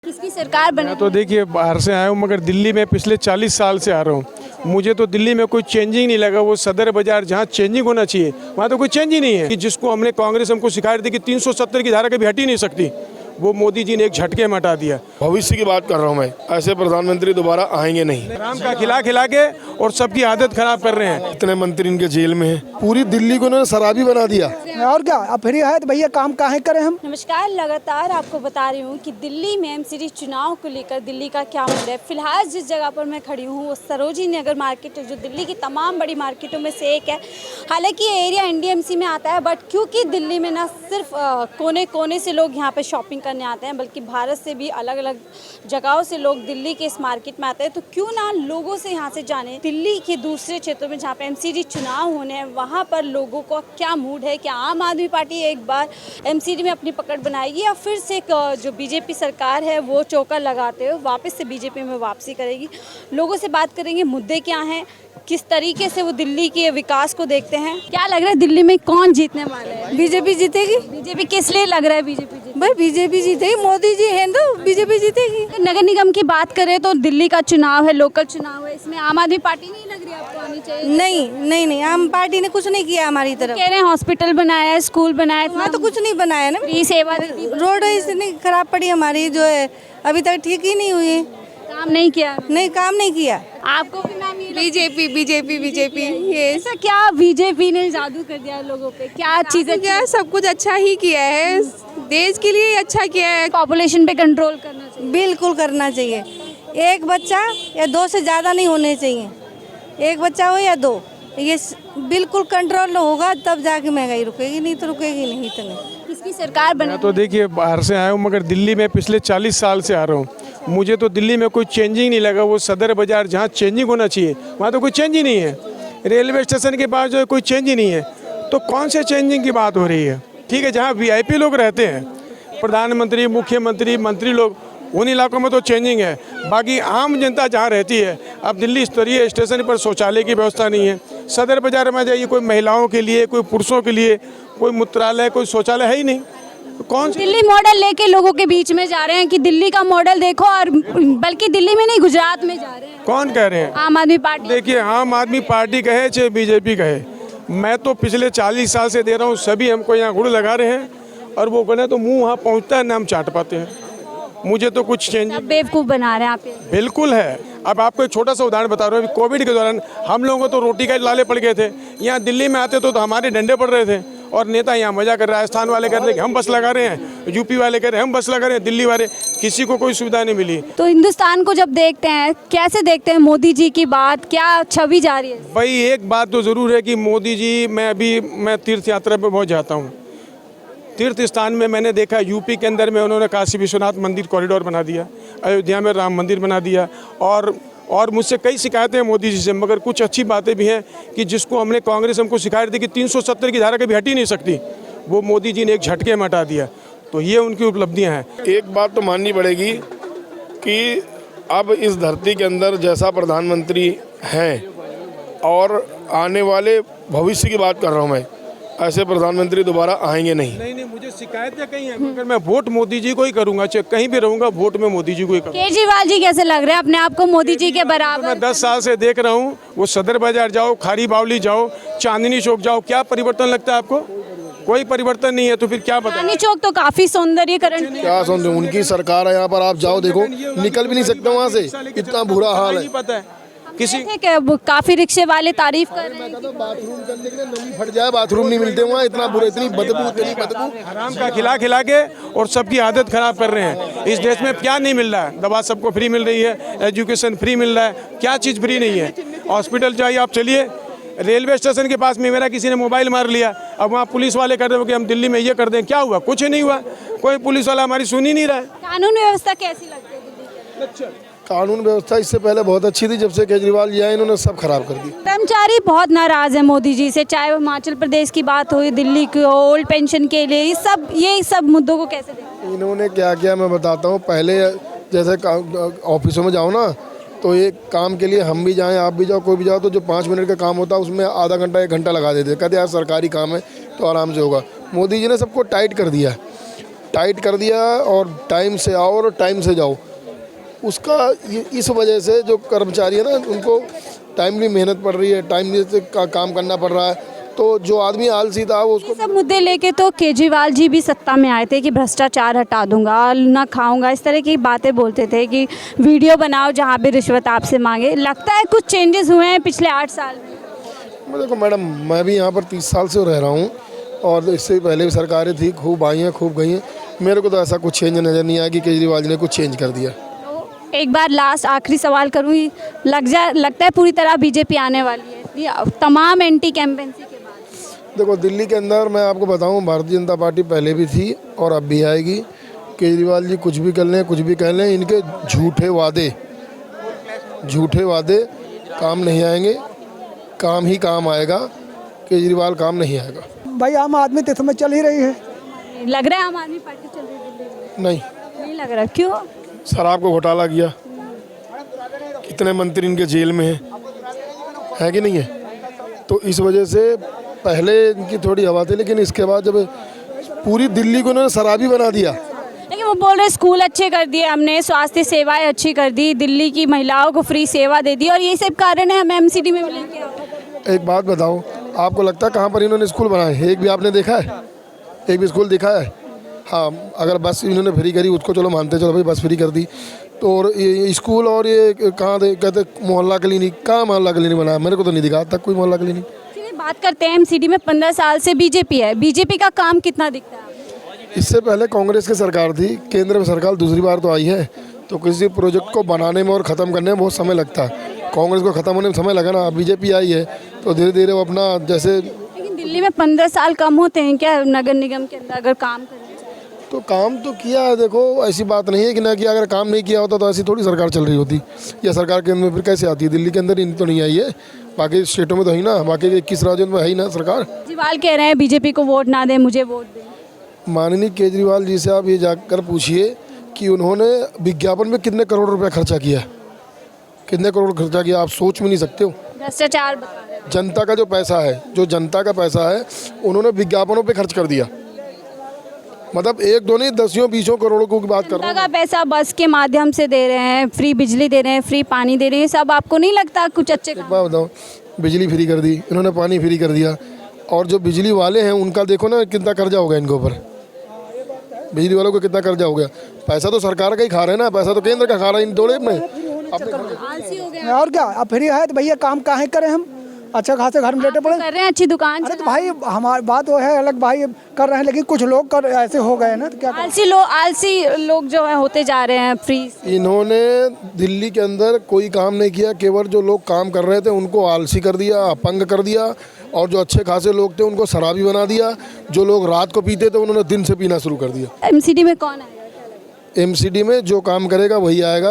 किसकी सरकार बने? मैं तो देखिए बाहर से आया हूँ, मगर दिल्ली में पिछले 40 साल से आ रहा हूँ। मुझे तो दिल्ली में कोई चेंजिंग नहीं लगा। वो सदर बाजार जहाँ चेंजिंग होना चाहिए वहाँ तो कोई चेंज ही नहीं है। कि जिसको हमने कांग्रेस हमको शिकायत दी कि 370 की धारा कभी हट ही नहीं सकती, वो मोदी जी ने एक झटके में हटा दिया। भविष्य की बात कर रहा हूँ मैं, ऐसे प्रधानमंत्री दोबारा आएंगे नहीं। राम का खिला खिला के और सबकी आदत खराब कर रहे हैं। इतने मंत्री इनके जेल में हैं। पूरी दिल्ली को उन्होंने शराबी बना दिया। और क्या, अब फ्री है तो भैया काम काहे करें हम। नमस्कार, लगातार आपको बता रही हूँ कि दिल्ली में एमसीडी चुनाव को लेकर दिल्ली का क्या मूड है। फिलहाल जिस जगह पर मैं खड़ी हूँ वो सरोजिनी नगर मार्केट है, जो दिल्ली की तमाम बड़ी मार्केटों में से एक है। हालांकि ये एरिया एनडीएमसी में आता है, बट क्योंकि दिल्ली में ना सिर्फ कोने कोने से लोग यहाँ पे शॉपिंग करने आते हैं, बल्कि भारत से भी अलग अलग जगहों से लोग दिल्ली के इस मार्केट में आते हैं। तो क्यों ना लोगों से यहाँ से जाने दिल्ली के दूसरे क्षेत्रों में जहाँ पे एमसीडी चुनाव होने हैं, वहाँ पर लोगों का क्या मूड है। क्या आम आदमी पार्टी एक बार एमसीडी में अपनी पकड़ बनाएगी या फिर से जो बीजेपी सरकार है वो चौका लगाते हुए वापस से बीजेपी में वापसी करेगी। लोगों से बात करेंगे, मुद्दे क्या हैं, किस तरीके से वो दिल्ली के विकास को देखते हैं। क्या लग रहा है दिल्ली में कौन जीतने वाले हैं? बीजेपी जीतेगी। बीजेपी किस लिए लग रहा है बीजेपी जीतेगी? भाई बीजेपी जीतेगी, मोदी जी हैं तो बीजेपी जीतेगी। नगर निगम की बात करें तो दिल्ली का चुनाव है, लोकल चुनाव है, इसमें आम आदमी पार्टी नहीं लग रही आपको आनी चाहिए? नहीं, आम पार्टी ने कुछ नहीं किया हमारी तरफ। कह रहे हैं हॉस्पिटल बनाया है, स्कूल बनाया है, वहाँ तो कुछ नहीं बनाया ना। फ्री सेवा देती, रोड इतनी खराब पड़ी हमारी जो है, अभी तक ठीक ही नहीं हुई। काम नहीं किया। नहीं, काम नहीं किया। आपको भी मैम ये बीजेपी ये ऐसा क्या बीजेपी ने जादू कर दिया लोगों पे? क्या चीजें क्या सब कुछ अच्छा ही किया है, देश के लिए अच्छा किया है। पॉपुलेशन पे कंट्रोल करना चाहिए। बिल्कुल करना चाहिए। एक बच्चा या दो से ज़्यादा नहीं होने चाहिए, एक बच्चा हो या दो, ये बिल्कुल कंट्रोल होगा तब जाके महंगाई रुकेगी, नहीं तो रुकेगी नहीं इतनी। किसकी सरकार बने? मैं तो देखिए बाहर से आया हूँ, मगर दिल्ली में पिछले 40 साल से आ रहा हूँ। मुझे तो दिल्ली में कोई चेंजिंग नहीं लगा। वो सदर बाजार जहाँ चेंजिंग होना चाहिए वहाँ तो कोई चेंज ही नहीं है। रेलवे स्टेशन के पास जो है कोई चेंज ही नहीं है। तो कौन से चेंजिंग की बात हो रही है? ठीक है, जहाँ वीआईपी लोग रहते हैं, प्रधानमंत्री, मुख्यमंत्री, मंत्री लोग, उन इलाकों में तो चेंजिंग है। बाकी आम जनता जहाँ रहती है, अब दिल्ली स्तरीय स्टेशन पर शौचालय की व्यवस्था नहीं है। सदर बाजार में जाइए, कोई महिलाओं के लिए, कोई पुरुषों के लिए कोई मूत्रालय, कोई शौचालय है ही नहीं। तो कौन दिल्ली मॉडल लेके लोगों के बीच में जा रहे हैं कि दिल्ली का मॉडल देखो, और बल्कि दिल्ली में नहीं गुजरात में जा रहे हैं। कौन कह रहे हैं? आम आदमी पार्टी। देखिए, आम आदमी पार्टी कहे चाहे बीजेपी कहे, मैं तो पिछले 40 साल से दे रहा हूँ। सभी हमको यहाँ गुड़ लगा रहे हैं और वो कहने तो मुंह वहाँ पहुँचता है ना, हम चाट पाते हैं। मुझे तो कुछ चेंज बेवकूफ़ बना रहे हैं आप। बिल्कुल है। अब आपको एक छोटा सा उदाहरण बता रहा हूँ। अभी कोविड के दौरान हम लोगों को तो रोटी का लाले पड़ गए थे। यहाँ दिल्ली में आते तो हमारे डंडे पड़ रहे थे और नेता यहाँ मजा कर रहे हैं। राजस्थान वाले कर रहे हैं हम बस लगा रहे हैं, यूपी वाले कह रहे हैं हम बस लगा रहे हैं, दिल्ली वाले, किसी को कोई सुविधा नहीं मिली। तो हिंदुस्तान को जब देखते हैं, कैसे देखते हैं मोदी जी की बात, क्या छवि जा रही है? भाई एक बात तो ज़रूर है कि मोदी जी, मैं तीर्थ यात्रा पर बहुत जाता हूँ। तीर्थ स्थान में मैंने देखा, यूपी के अंदर में उन्होंने काशी विश्वनाथ मंदिर कॉरिडोर बना दिया, अयोध्या में राम मंदिर बना दिया, और मुझसे कई शिकायतें हैं मोदी जी से, मगर कुछ अच्छी बातें भी हैं कि जिसको हमने कांग्रेस हमको शिकायत दी कि 370 की धारा कभी हट ही नहीं सकती, वो मोदी जी ने एक झटके में हटा दिया। तो ये उनकी उपलब्धियाँ हैं। एक बात तो माननी पड़ेगी कि अब इस धरती के अंदर जैसा प्रधानमंत्री हैं और आने वाले भविष्य की बात कर रहा हूँ मैं, ऐसे प्रधानमंत्री दोबारा आएंगे नहीं। मुझे शिकायतें कहीं हैं, मगर मैं वोट मोदी जी को ही करूंगा, चाहे कहीं भी रहूंगा, वोट में मोदी जी को ही करूंगा। केजरीवाल जी कैसे लग रहे हैं अपने आप को मोदी जी के बराबर? मैं 10 साल से देख रहा हूँ। वो सदर बाजार जाओ, खारी बावली जाओ, चांदनी चौक जाओ, क्या परिवर्तन लगता है आपको? कोई परिवर्तन नहीं है। तो फिर क्या बताएं? चांदनी चौक तो काफी सौंदर्यीकरण क्या सुन रहे, उनकी सरकार है यहाँ पर, आप जाओ देखो, निकल भी नहीं सकते वहाँ से, इतना बुरा हाल है। पता है किसी काफी रिक्शे वाले तारीफ कर रहे हैं। बाथरूम करने के लिए नली फट जाए, बाथरूम नहीं मिलते वहाँ, इतना बुरा, इतनी बदबू। हराम का खिला खिला के और सबकी आदत खराब कर रहे हैं। इस देश में क्या नहीं मिल रहा है? दवा सबको फ्री मिल रही है, एजुकेशन फ्री मिल रहा है, क्या चीज़ फ्री नहीं है? हॉस्पिटल चाहिए आप चलिए, रेलवे स्टेशन के पास में मेरा किसी ने मोबाइल मार लिया, अब वहाँ पुलिस वाले कर रहे हो कि हम दिल्ली में ये कर दें, क्या हुआ? कुछ नहीं हुआ। कोई पुलिस वाला हमारी सुन ही नहीं रहा है। कानून व्यवस्था कैसी लगती है दिल्ली की? कानून व्यवस्था इससे पहले बहुत अच्छी थी, जब से केजरीवाल जी आए इन्होंने सब खराब कर दी। कर्मचारी बहुत नाराज है मोदी जी से, चाहे वो हिमाचल प्रदेश की बात हो, दिल्ली की हो, ओल्ड पेंशन के लिए, ये सब मुद्दों को कैसे देखते हैं? इन्होंने क्या किया मैं बताता हूँ। पहले जैसे ऑफिसों में जाओ ना, तो एक काम के लिए हम भी जाएं, आप भी जाओ, कोई भी जाओ, तो जो 5 मिनट का काम होता है उसमें आधा घंटा 1 घंटा लगा देते, कहते यार सरकारी काम है तो आराम से होगा। मोदी जी ने सबको टाइट कर दिया। टाइट कर दिया और टाइम से आओ और टाइम से जाओ। उसका इस वजह से जो कर्मचारी है ना, उनको टाइमली मेहनत पड़ रही है, टाइमली से काम करना पड़ रहा है। तो जो आदमी आलसी था वो उसको सब मुद्दे लेके तो केजरीवाल जी भी सत्ता में आए थे कि भ्रष्टाचार हटा दूंगा, ना खाऊंगा, इस तरह की बातें बोलते थे कि वीडियो बनाओ जहाँ भी रिश्वत आपसे मांगे। लगता है कुछ चेंजेस हुए हैं पिछले 8 साल में? देखो मैडम, मैं भी यहाँ पर 30 साल से रह रहा हूँ और इससे पहले भी सरकारें थी, खूब आई हैं खूब गई हैं। मेरे को तो ऐसा कुछ चेंज नज़र नहीं आया कि केजरीवाल जी ने कुछ चेंज कर दिया। तो एक बार लास्ट आखिरी सवाल करूँगी, लगता है पूरी तरह बीजेपी आने वाली है तमाम एंटी कैंपेन्सी के बाद? देखो दिल्ली के अंदर मैं आपको बताऊं, भारतीय जनता पार्टी पहले भी थी और अब भी आएगी। केजरीवाल जी कुछ भी कर लें, कुछ भी कह लें, इनके झूठे वादे काम नहीं आएंगे। काम ही काम आएगा, केजरीवाल काम नहीं आएगा। भाई आम आदमी तो इसमें चल ही रही है। लग रहा है आम आदमी पार्टी चल रही है दिल्ली में? नहीं लग रहा। क्यों? शराब को घोटाला किया, कितने मंत्री इनके जेल में है कि नहीं है? तो इस वजह से पहले इनकी थोड़ी हवा थी, लेकिन इसके बाद जब पूरी दिल्ली को इन्होंने शराबी बना दिया। लेकिन वो बोल रहे स्कूल अच्छे कर दिए हमने, स्वास्थ्य सेवाएं अच्छी कर दी, दिल्ली की महिलाओं को फ्री सेवा दे दी और ये सब कारण है हमें एमसीडी में मिलेंगे। एक बात बताओ, आपको लगता है कहाँ पर इन्होंने स्कूल बनाए? एक भी आपने देखा है? एक भी स्कूल दिखा है? हाँ, अगर बस इन्होंने फ्री करी उसको चलो मानते, चलो भाई बस फ्री कर दी, तो और ये स्कूल और ये कहाँ कहते मोहल्ला क्लिनिक, कहाँ मोहल्ला क्लिनिक बनाया? मेरे को तो नहीं दिखा आज तक कोई मोहल्ला क्लिनिक। बात करते हैं एमसीडी में 15 साल से बीजेपी है, बीजेपी का काम कितना दिखता है? इससे पहले कांग्रेस की सरकार थी, केंद्र में सरकार दूसरी बार तो आई है, तो किसी प्रोजेक्ट को बनाने में और ख़त्म करने में बहुत समय लगता है। कांग्रेस को ख़त्म होने में समय लगा ना, बीजेपी आई है तो धीरे धीरे वो अपना जैसे। लेकिन दिल्ली में 15 साल कम होते हैं क्या नगर निगम के अंदर अगर काम करना चाहिए? तो काम तो किया है। देखो ऐसी बात नहीं है कि ना कि अगर काम नहीं किया होता तो ऐसी थोड़ी सरकार चल रही होती, या सरकार केंद्र में फिर कैसे आती है? दिल्ली के अंदर तो नहीं आई है, बाकी स्टेटों में तो है ना, बाकी 21 राज्यों में है ही ना सरकार। केजरीवाल कह रहे हैं बीजेपी को वोट ना दें, मुझे वोट दें। माननीय केजरीवाल जी से आप ये जाकर पूछिए कि उन्होंने विज्ञापन में कितने करोड़ रुपया खर्चा किया, कितने करोड़ खर्चा किया, आप सोच भी नहीं सकते हो। भ्रष्टाचार बता रहे हैं। जनता का जो पैसा है, जो जनता का पैसा है, उन्होंने विज्ञापनों पे खर्च कर दिया। मतलब एक दो नहीं, 10-20 करोड़ों की बात कर रहा हूँ। जनता का पैसा बस के माध्यम से दे रहे हैं, फ्री बिजली दे रहे हैं, फ्री पानी दे रहे हैं, सब आपको नहीं लगता कुछ अच्छे काम? बात बताओ, बिजली फ्री कर दी इन्होंने, पानी फ्री कर दिया, और जो बिजली वाले हैं उनका देखो ना कितना कर्जा हो गया इनके ऊपर। बिजली वालों को कितना कर्जा हो गया। पैसा तो सरकार का ही खा रहे हैं ना, पैसा तो केंद्र का खा रहा है इन दौड़े में। आलसी हो गए और क्या, अब फ्री है तो भैया काम काहे करें हम? अच्छा खासे घर में लेटे पड़े। कर रहे हैं, अच्छी दुकान अरे तो भाई हमारी बात वो है अलग, भाई कर रहे हैं, लेकिन कुछ लोग कर ऐसे हो गए ना, तो क्या करें? आलसी लोग जो है होते जा रहे हैं फ्री। इन्होंने दिल्ली के अंदर कोई काम नहीं किया, केवल जो लोग काम कर रहे थे उनको आलसी कर दिया, अपंग कर दिया, और जो अच्छे खासे लोग थे उनको शराबी बना दिया। जो लोग रात को पीते थे उन्होंने दिन से पीना शुरू कर दिया। एमसीडी में कौन आएगा? एमसीडी में जो काम करेगा वही आएगा।